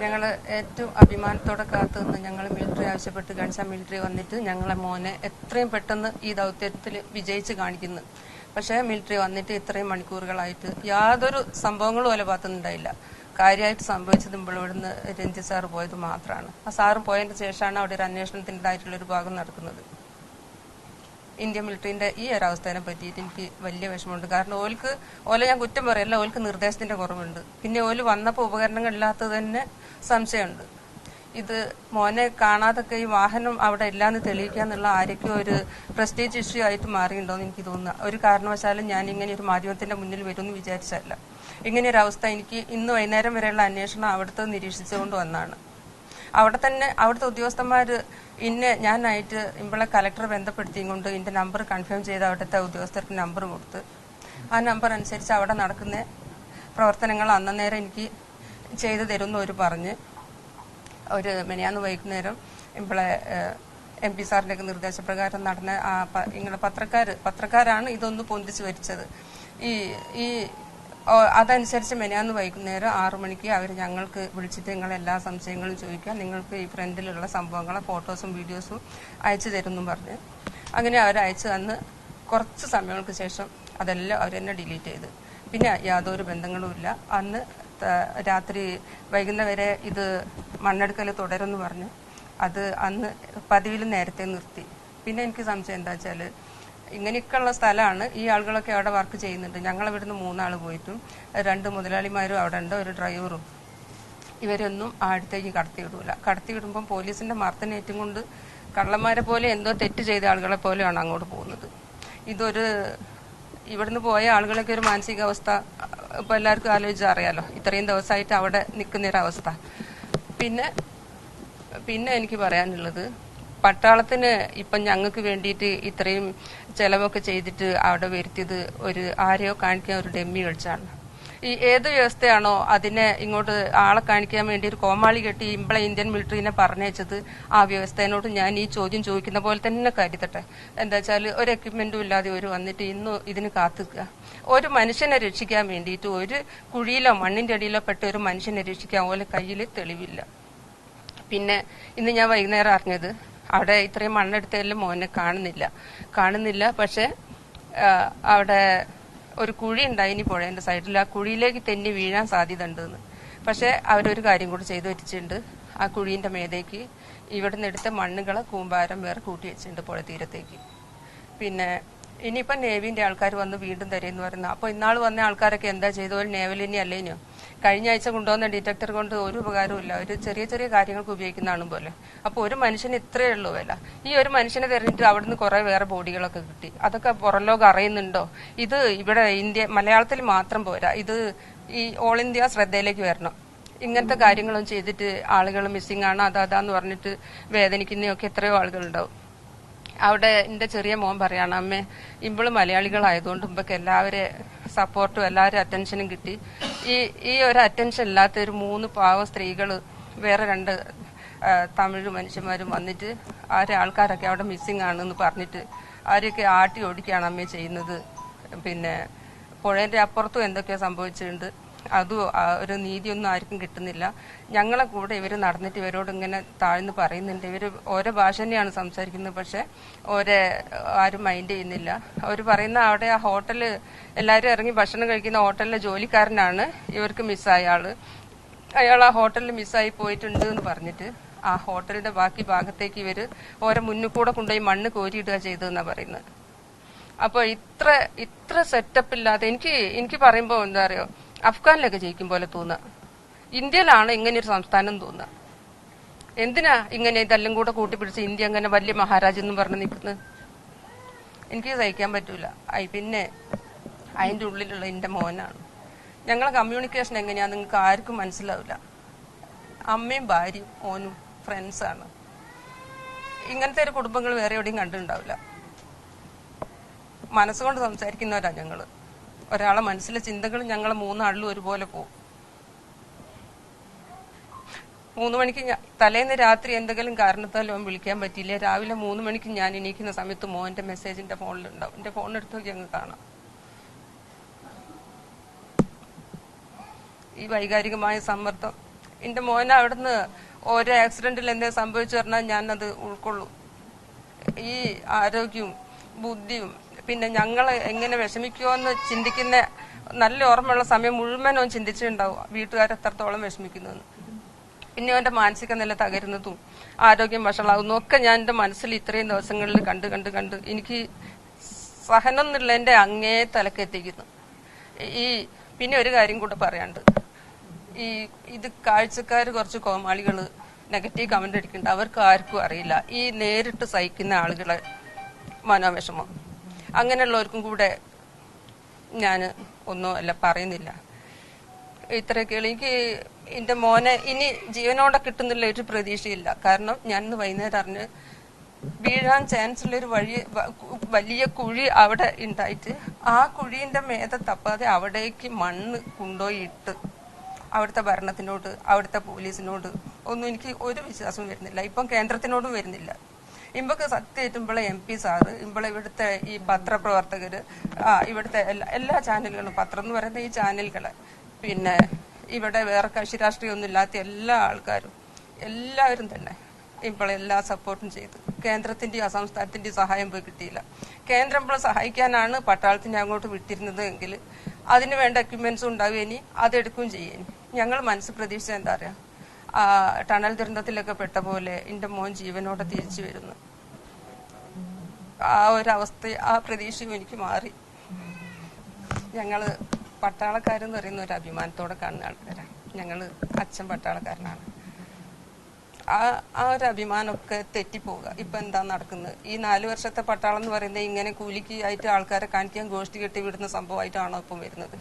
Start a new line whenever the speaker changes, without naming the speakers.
ഞങ്ങൾ ഏറ്റവും അഭിമാനത്തോടെ കാത്തുനിന്ന് ഞങ്ങൾ മിലിറ്ററി ആവശ്യപ്പെട്ട് ഗൺസ മിലിറ്ററി വന്നിട്ട് ഞങ്ങളെ മോനെ എത്രയും പെട്ടെന്ന് ഈ ദൗത്യത്തിൽ വിജയിച്ച് കാണിക്കുന്നു. പക്ഷേ മിലിറ്ററി വന്നിട്ട് ഇത്രയും മണിക്കൂറുകളായിട്ട് യാതൊരു സംഭവങ്ങളും ഓല ഭാഗത്തുനിന്നുണ്ടായില്ല. കാര്യമായിട്ട് സംഭവിച്ചത് ഇവിടുന്ന് രഞ്ജിത്ത് സാറ് പോയത് മാത്രമാണ്. ആ സാറ് പോയതിന് ശേഷമാണ് അവിടെ ഒരു അന്വേഷണത്തിൻ്റെതായിട്ടുള്ളൊരു ഭാഗം നടക്കുന്നത്. ഇന്ത്യൻ മിലിറ്ററിന്റെ ഈ ഒരവസ്ഥയെ പറ്റിയിട്ട് എനിക്ക് വലിയ വിഷമമുണ്ട്. കാരണം ഓല ഞാൻ കുറ്റം പറയല്ല, ഓൽക്ക് നിർദ്ദേശത്തിന്റെ കുറവുണ്ട്. പിന്നെ ഓല് വന്നപ്പോൾ ഉപകരണങ്ങളില്ലാത്തത് തന്നെ സംശയമുണ്ട്. ഇത് മോനെ കാണാതൊക്കെ ഈ വാഹനം അവിടെ ഇല്ലാന്ന് തെളിയിക്കുക എന്നുള്ള ആരൊക്കെയോ ഒരു പ്രസ്റ്റീജ് ഇഷ്യൂ ആയിട്ട് മാറിയിട്ടുണ്ടോയെന്ന് എനിക്ക് തോന്നുക. ഒരു കാരണവശാലും ഞാൻ ഇങ്ങനെ ഒരു മാധ്യമത്തിന്റെ മുന്നിൽ വരുമെന്ന് വിചാരിച്ചല്ല. ഇങ്ങനെയൊരവസ്ഥ എനിക്ക് ഇന്ന് വൈകുന്നേരം വരെയുള്ള അന്വേഷണം അവിടുത്തെ നിരീക്ഷിച്ചുകൊണ്ട് വന്നാണ്. അവിടുത്തെ ഉദ്യോഗസ്ഥന്മാർ ഞാനായിട്ട് ഇമ്പളെ കലക്ടറെ ബന്ധപ്പെടുത്തിയും കൊണ്ട് എൻ്റെ നമ്പർ കൺഫേം ചെയ്ത് അവിടുത്തെ ഉദ്യോഗസ്ഥർക്ക് നമ്പർ കൊടുത്ത് ആ നമ്പർ അനുസരിച്ച് അവിടെ നടക്കുന്ന പ്രവർത്തനങ്ങൾ അന്നേരം എനിക്ക് ചെയ്തു തരുമെന്ന് അവർ പറഞ്ഞ് ഒരു മെനിയാന്ന് വൈകുന്നേരം ഇമ്പളെ MP സാറിൻ്റെയൊക്കെ നിർദ്ദേശപ്രകാരം നടന്ന ഇങ്ങനെ പത്രക്കാരാണ് ഇതൊന്ന് പൊന്തിച്ച് വരിച്ചത്. ഈ അതനുസരിച്ച് മെനിയാന്ന് വൈകുന്നേരം 6 മണിക്ക് അവർ ഞങ്ങൾക്ക് വിളിച്ചിട്ട് നിങ്ങളെല്ലാ സംശയങ്ങളും ചോദിക്കുക, നിങ്ങൾക്ക് ഈ ഫ്രണ്ടിലുള്ള സംഭവങ്ങളെ ഫോട്ടോസും വീഡിയോസും അയച്ചു തരുമെന്നും പറഞ്ഞ് അങ്ങനെ അവർ അയച്ചു തന്ന് കുറച്ച് സമയങ്ങൾക്ക് ശേഷം അതെല്ലാം അവർ തന്നെ ഡിലീറ്റ് ചെയ്ത്. പിന്നെ യാതൊരു ബന്ധങ്ങളുമില്ല. അന്ന് രാത്രി വൈകുന്നേരം വരെ ഇത് മണ്ണെടുക്കൽ തുടരുമെന്ന് പറഞ്ഞ് അത് അന്ന് പതിവിൽ നേരത്തെ നിർത്തി. പിന്നെ എനിക്ക് സംശയം എന്താ വെച്ചാൽ ഇങ്ങനെയൊക്കെയുള്ള സ്ഥലമാണ്, ഈ ആളുകളൊക്കെ അവിടെ വർക്ക് ചെയ്യുന്നുണ്ട്. ഞങ്ങളിവിടുന്ന് 3 ആൾ പോയിട്ടും 2 മുതലാളിമാരും അവിടെ ഉണ്ട്, ഒരു ഡ്രൈവറും. ഇവരൊന്നും അടുത്തേക്ക് കടത്തിവിടൂല. കടത്തിവിടുമ്പം പോലീസിന്റെ മർദ്ദനേറ്റും കൊണ്ട് കള്ളന്മാരെ പോലെ എന്തോ തെറ്റ് ചെയ്ത ആളുകളെ പോലെയാണ് അങ്ങോട്ട് പോകുന്നത്. ഇവിടുന്ന് പോയ ആളുകളൊക്കെ ഒരു മാനസികാവസ്ഥ ഇപ്പൊ എല്ലാവർക്കും ആലോചിച്ച് അറിയാലോ, ഇത്രയും ദിവസമായിട്ട് അവിടെ നിൽക്കുന്നൊരവസ്ഥ. പിന്നെ എനിക്ക് പറയാനുള്ളത്, പട്ടാളത്തിന് ഇപ്പം ഞങ്ങൾക്ക് വേണ്ടിയിട്ട് ഇത്രയും ചെലവൊക്കെ ചെയ്തിട്ട് അവിടെ വരുത്തിയത് ആരെയോ കാണിക്കാൻ ഒരു ഡെമ്മി കളിച്ചാണ്. ഈ ഏത് വ്യവസ്ഥയാണോ അതിനെ ഇങ്ങോട്ട് ആളെ കാണിക്കാൻ വേണ്ടി ഒരു കോമാളി കെട്ടി ഇമ്പളെ ഇന്ത്യൻ മിലിറ്ററിനെ പറഞ്ഞയച്ചത്, ആ വ്യവസ്ഥയോട് ഞാൻ ഈ ചോദ്യം ചോദിക്കുന്ന പോലെ തന്നെ കരുതട്ടെ. എന്താ വെച്ചാൽ ഒരു എക്യുപ്മെന്റും ഇല്ലാതെ ഒരു വന്നിട്ട് ഇന്നും ഇതിന് കാത്തുക്കുക. ഒരു മനുഷ്യനെ രക്ഷിക്കാൻ വേണ്ടിയിട്ട് ഒരു കുഴിയിലോ മണ്ണിന്റെ അടിയിലോ പെട്ട ഒരു മനുഷ്യനെ രക്ഷിക്കാൻ പോലെ കയ്യിൽ തെളിവില്ല. പിന്നെ ഇന്ന് ഞാൻ വൈകുന്നേരം അറിഞ്ഞത് അവിടെ ഇത്രയും മണ്ണെടുത്തതിലും മോനെ കാണുന്നില്ല. പക്ഷെ അവിടെ ഒരു കുഴി ഉണ്ടായിനി പുഴേന്റെ സൈഡിൽ, ആ കുഴിയിലേക്ക് തെന്നി വീഴാൻ സാധ്യത ഉണ്ടെന്ന്. പക്ഷെ അവരൊരു കാര്യം കൂടി ചെയ്തു വെച്ചിട്ടുണ്ട്, ആ കുഴീന്റെ മേലേക്ക് ഇവിടുന്ന് എടുത്ത മണ്ണുകളെ കൂമ്പാരം വേറെ കൂട്ടി വെച്ചിട്ടുണ്ട് പുഴ തീരത്തേക്ക്. പിന്നെ ഇനിയിപ്പം നേവിന്റെ ആൾക്കാർ വന്ന് വീണ്ടും തരുമെന്ന് പറയുന്നത്. അപ്പോൾ ഇന്നാൾ വന്ന ആൾക്കാരൊക്കെ എന്താ ചെയ്തു? ഒരു നേവലിനി അല്ലേനോ? കഴിഞ്ഞ ആഴ്ച കൊണ്ടുവന്ന ഡിറ്റക്ടർ കൊണ്ട് ഒരു ഉപകാരമില്ല, ഒരു ചെറിയ ചെറിയ കാര്യങ്ങൾക്ക് ഉപയോഗിക്കുന്നതാണ് പോലെ. അപ്പോൾ ഒരു മനുഷ്യന് ഇത്രയേ ഉള്ളൂ വില. ഈ ഒരു മനുഷ്യനെ തെരഞ്ഞിട്ട് അവിടുന്ന് കുറെ വേറെ ബോഡികളൊക്കെ കിട്ടി. അതൊക്കെ പുറം ലോകം അറിയുന്നുണ്ടോ? ഇത് ഇവിടെ മലയാളത്തിൽ മാത്രം പോരാ, ഇത് ഈ ഓൾ ഇന്ത്യ ശ്രദ്ധയിലേക്ക് വരണം. ഇങ്ങനത്തെ കാര്യങ്ങളും ചെയ്തിട്ട് ആളുകൾ മിസ്സിംഗ് ആണ് അതാന്ന് പറഞ്ഞിട്ട് വേദനിക്കുന്നതൊക്കെ എത്രയോ ആളുകളുണ്ടാവും. അവിടെ എൻ്റെ ചെറിയ മോൻ പറയാണ്, അമ്മേ ഇവള് മലയാളികളായതുകൊണ്ട് ഇമ്പക്ക് എല്ലാവരെ സപ്പോർട്ടും എല്ലാവരും അറ്റൻഷനും കിട്ടി. ഈ ഒരു അറ്റൻഷൻ ഇല്ലാത്ത ഒരു 3 പാവം സ്ത്രീകൾ വേറെ 2 തമിഴ് മനുഷ്യന്മാരും വന്നിട്ട് ആൾക്കാരൊക്കെ അവിടെ മിസ്സിംഗ് ആണെന്ന് പറഞ്ഞിട്ട് ആരെയൊക്കെ ആട്ടി ഓടിക്കുകയാണ് അമ്മയെ ചെയ്യുന്നത്. പിന്നെ പുഴേന്റെ അപ്പുറത്തും എന്തൊക്കെയോ സംഭവിച്ചിട്ടുണ്ട്. അതും ഒരു നീതിയൊന്നും ആർക്കും കിട്ടുന്നില്ല. ഞങ്ങളെ കൂടെ ഇവർ നടന്നിട്ട് ഇവരോട് ഇങ്ങനെ താഴ്ന്ന് പറയുന്നുണ്ട്. ഇവർ ഓരോ ഭാഷ തന്നെയാണ് സംസാരിക്കുന്നത്, പക്ഷെ ആരും മൈൻഡ് ചെയ്യുന്നില്ല. അവർ പറയുന്ന അവിടെ ആ ഹോട്ടല് എല്ലാവരും ഇറങ്ങി ഭക്ഷണം കഴിക്കുന്ന ഹോട്ടലിലെ ജോലിക്കാരനാണ് ഇവർക്ക് മിസ്സായ ആള്. അയാൾ ആ ഹോട്ടലിൽ മിസ്സായി പോയിട്ടുണ്ട് എന്ന് പറഞ്ഞിട്ട് ആ ഹോട്ടലിന്റെ ബാക്കി ഭാഗത്തേക്ക് ഇവര് ഓരോ മുന്നിൽ കൂടെ കൊണ്ടുപോയി മണ്ണ് കോരിയിടുക ചെയ്തതെന്നാ പറയുന്നത്. അപ്പൊ ഇത്ര സെറ്റപ്പ് ഇല്ലാതെ എനിക്ക് പറയുമ്പോ എന്താ അറിയോ, അഫ്ഗാനിലൊക്കെ ജയിക്കും പോലെ തോന്നുക. ഇന്ത്യയിലാണ് ഇങ്ങനെയൊരു സംസ്ഥാനം തോന്നുക. എന്തിനാ ഇങ്ങനെ ഇതെല്ലാം കൂടെ കൂട്ടിപ്പിടിച്ച് ഇന്ത്യ അങ്ങനെ വലിയ മഹാരാജ് എന്ന് പറഞ്ഞ് നിൽക്കുന്നത്? എനിക്ക് സഹിക്കാൻ പറ്റൂല. പിന്നെ അതിൻ്റെ ഉള്ളിലുള്ള എൻ്റെ മോനാണ്. ഞങ്ങളെ കമ്മ്യൂണിക്കേഷൻ എങ്ങനെയാ നിങ്ങൾക്ക് ആർക്കും മനസ്സിലാവില്ല. അമ്മയും ഭാര്യയും മോനും ഫ്രണ്ട്സാണ്. ഇങ്ങനത്തെ ഒരു കുടുംബങ്ങൾ വേറെ എവിടെയും കണ്ടിട്ടുണ്ടാവില്ല. മനസ്സുകൊണ്ട് സംസാരിക്കുന്നവരാ ഞങ്ങള്. ഒരാളെ മനസ്സിലെ ചിന്തകൾ ഞങ്ങൾ 3 ആളിലും ഒരുപോലെ പോകും. 3 മണിക്ക് തലേന്ന് രാത്രി എന്തെങ്കിലും കാരണത്താൽ അവൻ വിളിക്കാൻ പറ്റിയില്ലേ, രാവിലെ 3 മണിക്ക് ഞാൻ എണീക്കുന്ന സമയത്ത് മോന്റെ മെസ്സേജ് എന്റെ ഫോണിലുണ്ടാവും. എന്റെ ഫോണെടുത്ത് നോക്കി അങ്ങ് കാണാം. ഈ വൈകാരികമായ സമ്മർദ്ദം എൻ്റെ മോനെ അവിടുന്ന് ഓരോ ആക്സിഡന്റിൽ എന്തെങ്കിലും സംഭവിച്ചു പറഞ്ഞാൽ ഞാനത് ഉൾക്കൊള്ളും. ഈ ആരോഗ്യവും ബുദ്ധിയും പിന്നെ ഞങ്ങളെ എങ്ങനെ വിഷമിക്കുമോയെന്ന് ചിന്തിക്കുന്ന നല്ല ഓർമ്മയുള്ള സമയം മുഴുവനും ചിന്തിച്ചിട്ടുണ്ടാവും വീട്ടുകാരെത്രത്തോളം വിഷമിക്കുന്നതെന്ന്. പിന്നെ അവൻ്റെ മാനസിക നില തകരുന്നതും ആരോഗ്യം വഷളാകുന്നതും ഒക്കെ ഞാൻ എൻ്റെ മനസ്സിൽ ഇത്രയും ദിവസങ്ങളിൽ കണ്ട് എനിക്ക് സഹനം എന്നുള്ളതിൻ്റെ അങ്ങേ തലക്കെത്തിക്കുന്നു. പിന്നെ ഒരു കാര്യം കൂടെ പറയാണ്ട്, ഇത് കാഴ്ചക്കാർ കുറച്ച് കോമാളികൾ നെഗറ്റീവ് കമന്റ് അടിക്കുന്നുണ്ട്. അവർക്ക് ആർക്കും അറിയില്ല ഈ നേരിട്ട് സഹിക്കുന്ന ആളുകളെ മനോവിഷമം. അങ്ങനെയുള്ളവർക്കും കൂടെ ഞാൻ ഒന്നും അല്ല പറയുന്നില്ല. ഇത്രയൊക്കെ എനിക്ക് എൻ്റെ മോനെ ഇനി ജീവനോടെ കിട്ടുന്നില്ല ഒരു പ്രതീക്ഷയില്ല. കാരണം ഞാൻ ഇന്ന് വൈകുന്നേരം അറിഞ്ഞ് വീഴാൻ ചാൻസ് ഉള്ളൊരു വലിയ കുഴി അവിടെ ഉണ്ടായിട്ട് ആ കുഴീൻ്റെ മേത തപ്പാതെ അവിടേക്ക് മണ്ണ് കൊണ്ടുപോയി ഇട്ട് അവിടുത്തെ ഭരണത്തിനോട് അവിടുത്തെ പോലീസിനോട് ഒന്നും എനിക്ക് ഒരു വിശ്വാസവും വരുന്നില്ല. ഇപ്പം കേന്ദ്രത്തിനോടും വരുന്നില്ല. ഇമ്പക്ക് സത്യമായിട്ടും ഇമ്പളെ MP സാറ്, ഇമ്പളെ ഇവിടുത്തെ ഈ പത്രപ്രവർത്തകർ, ഇവിടുത്തെ എല്ലാ ചാനലുകളും, പത്രം എന്ന് പറയുന്ന ഈ ചാനലുകളെ, പിന്നെ ഇവിടെ വേറെ കക്ഷി രാഷ്ട്രീയമൊന്നും ഇല്ലാത്ത എല്ലാ ആൾക്കാരും എല്ലാവരും തന്നെ ഇപ്പോഴെ എല്ലാ സപ്പോർട്ടും ചെയ്ത് കേന്ദ്രത്തിൻ്റെയും സംസ്ഥാനത്തിൻ്റെയും സഹായം പോയി കിട്ടിയില്ല. കേന്ദ്രം ഇപ്പോൾ സഹായിക്കാനാണ് പട്ടാളത്തിനെ അങ്ങോട്ട് വിട്ടിരുന്നത് എങ്കിൽ അതിന് വേണ്ട എക്യുപ്മെന്റ്സും ഉണ്ടാവുകയും അതെടുക്കുകയും ചെയ്യേനി. ഞങ്ങൾ മനസ്സ് പ്രതീക്ഷ എന്താ പറയുക, ടണൽ ദുരന്തത്തിലൊക്കെ പെട്ട പോലെ എൻ്റെ മോൻ ജീവനോടെ തിരിച്ചു വരുന്നു. ആ ഒരവസ്ഥ, ആ പ്രതീക്ഷയും എനിക്ക് മാറി. ഞങ്ങൾ പട്ടാളക്കാരെന്ന് പറയുന്ന ഒരു അഭിമാനത്തോടെ കാണുന്ന ആൾക്കാരാണ്. ഞങ്ങൾ അച്ഛൻ പട്ടാളക്കാരനാണ്. ആ ഒരു അഭിമാനമൊക്കെ തെറ്റിപ്പോവുക. ഇപ്പം എന്താ നടക്കുന്നത്? ഈ 4 വർഷത്തെ പട്ടാളം എന്ന് പറയുന്നത് ഇങ്ങനെ കൂലിക്ക് ആയിട്ട് ആൾക്കാരെ കാണിക്കാൻ ഗോഷ്ഠി കെട്ടി വിടുന്ന സംഭവമായിട്ടാണോ ഇപ്പം വരുന്നത്?